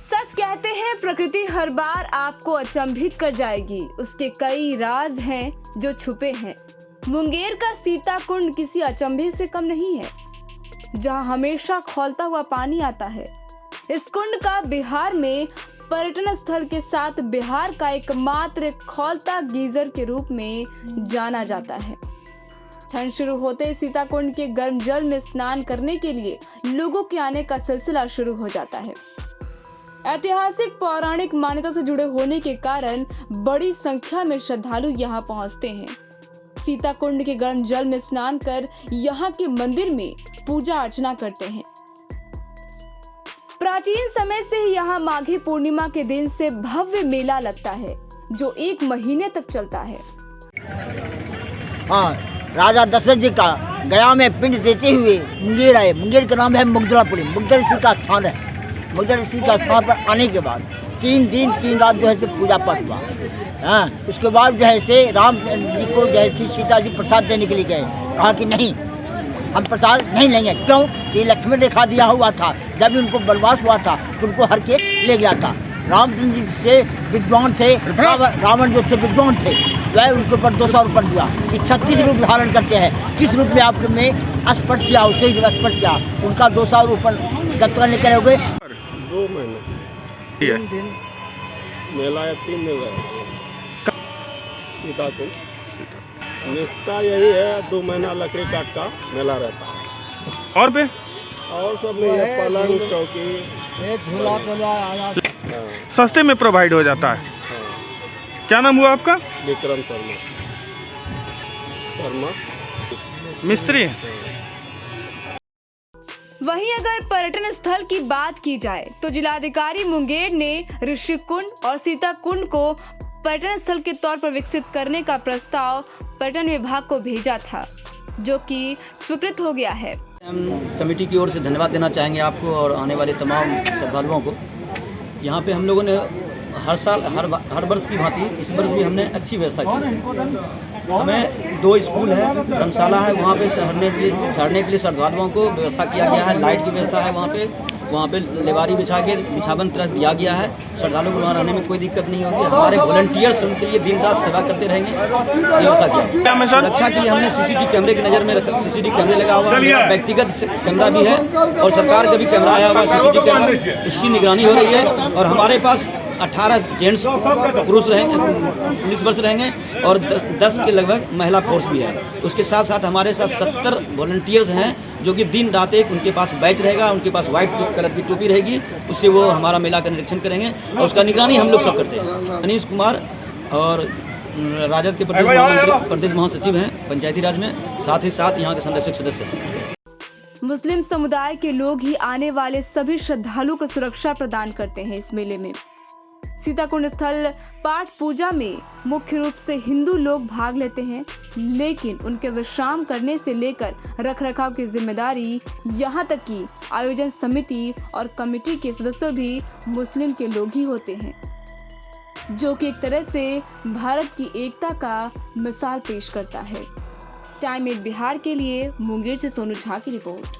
सच कहते हैं प्रकृति हर बार आपको अचंभित कर जाएगी। उसके कई राज हैं जो छुपे हैं। मुंगेर का सीता कुंड किसी अचंभे से कम नहीं है, जहां हमेशा खौलता हुआ पानी आता है। इस कुंड का बिहार में पर्यटन स्थल के साथ बिहार का एकमात्र खौलता गीजर के रूप में जाना जाता है। ठंड शुरू होते ही सीता कुंड के गर्म जल में स्नान करने के लिए लोगों के आने का सिलसिला शुरू हो जाता है। ऐतिहासिक पौराणिक मान्यता से जुड़े होने के कारण बड़ी संख्या में श्रद्धालु यहाँ पहुँचते हैं। सीता कुंड के गर्म जल में स्नान कर यहाँ के मंदिर में पूजा अर्चना करते हैं। प्राचीन समय से ही यहाँ माघी पूर्णिमा के दिन से भव्य मेला लगता है, जो 1 महीने तक चलता है। हाँ, राजा दशरथ जी का गया में पिंड देते हुए मुंगेर आए। मुंगेर का नाम है मुगदरापुरी। मुगदर ऋषि का स्थान है। मुगदर ऋषि का स्थान पर आने के बाद 3 दिन 3 रात जो है से पूजा पाठ हुआ। हाँ, उसके बाद जो है से राम जी को जो है सीता जी प्रसाद देने के लिए गए। कहा कि नहीं, हम प्रसाद नहीं लेंगे। क्यों? कि लक्ष्मण रेखा दिया हुआ था, जब उनको वनवास हुआ था तो उनको हर के ले गया था। रामचंद्र जी से विद्वान थे, रावण जो थे विद्वान थे, वह उनके ऊपर 200 रुपये दिया कि 36 रूप धारण करते हैं। किस रूप में आप में स्पर्श किया, उसे ही स्पर्श किया, उनका 200 रुपये गत्ता लेकर हो गए। 2 महीने 3 दिन मेला या 3 दिन रहे। सीता कुंड निष्ठा यही है, 2 महीना लकड़ी काट का मेला रहता है। और पे और सब नहीं है, पलंग चौकी झूला सस्ते में प्रोवाइड हो जाता है। क्या नाम हुआ आपका? विक्रम शर्मा मिस्त्री। वहीं अगर पर्यटन स्थल की बात की जाए तो जिलाधिकारी मुंगेर ने ऋषि कुंड और सीता कुंड को पर्यटन स्थल के तौर पर विकसित करने का प्रस्ताव पर्यटन विभाग को भेजा था, जो कि स्वीकृत हो गया है। हम कमेटी की ओर से धन्यवाद देना चाहेंगे आपको और आने वाले तमाम श्रद्धालुओं को। यहाँ पे हम लोगों ने हर साल हर वर्ष की भांति इस वर्ष भी हमने अच्छी व्यवस्था की। हमें 2 स्कूल है, धर्मशाला है, वहाँ पे ठहरने के लिए श्रद्धालुओं को व्यवस्था किया गया है। लाइट की व्यवस्था है वहाँ पे लेवारी बिछा के बिछावन तरह दिया गया है। श्रद्धालुओं को वहाँ रहने में कोई दिक्कत नहीं होगी। हमारे वॉलंटियर्स उनके लिए दिन रात सेवा करते रहेंगे। व्यवस्था किया सुरक्षा के लिए हमने CCTV कैमरे की नज़र में CCTV कैमरे लगा हुआ है। व्यक्तिगत कैमरा भी है और सरकार का भी कैमरा आया हुआ है CCTV कैमरा, इसकी निगरानी हो रही है। और हमारे पास 18 जेंट्स पुरुष रहेंगे, 19 वर्ष रहेंगे और 10 के लगभग महिला फोर्स भी है। उसके साथ साथ हमारे साथ 70 वॉलंटियर्स हैं, जो कि दिन रात एक उनके पास बैच रहेगा, उनके पास व्हाइट कलर की टोपी रहेगी, उससे वो हमारा मेला का निरीक्षण करेंगे और उसका निगरानी हम लोग सब करते हैं। अनीश कुमार और राजद के प्रदेश महासचिव हैं पंचायती राज में, साथ ही साथ यहाँ के संरक्षक सदस्य हैं। मुस्लिम समुदाय के लोग ही आने वाले सभी श्रद्धालुओं को सुरक्षा प्रदान करते हैं। इस मेले में सीताकुंड स्थल पाठ पूजा में मुख्य रूप से हिंदू लोग भाग लेते हैं, लेकिन उनके विश्राम करने से लेकर रखरखाव की जिम्मेदारी, यहाँ तक कि आयोजन समिति और कमेटी के सदस्य भी मुस्लिम के लोग ही होते हैं, जो कि एक तरह से भारत की एकता का मिसाल पेश करता है। टाइम 8 बिहार के लिए मुंगेर से सोनू झा की रिपोर्ट।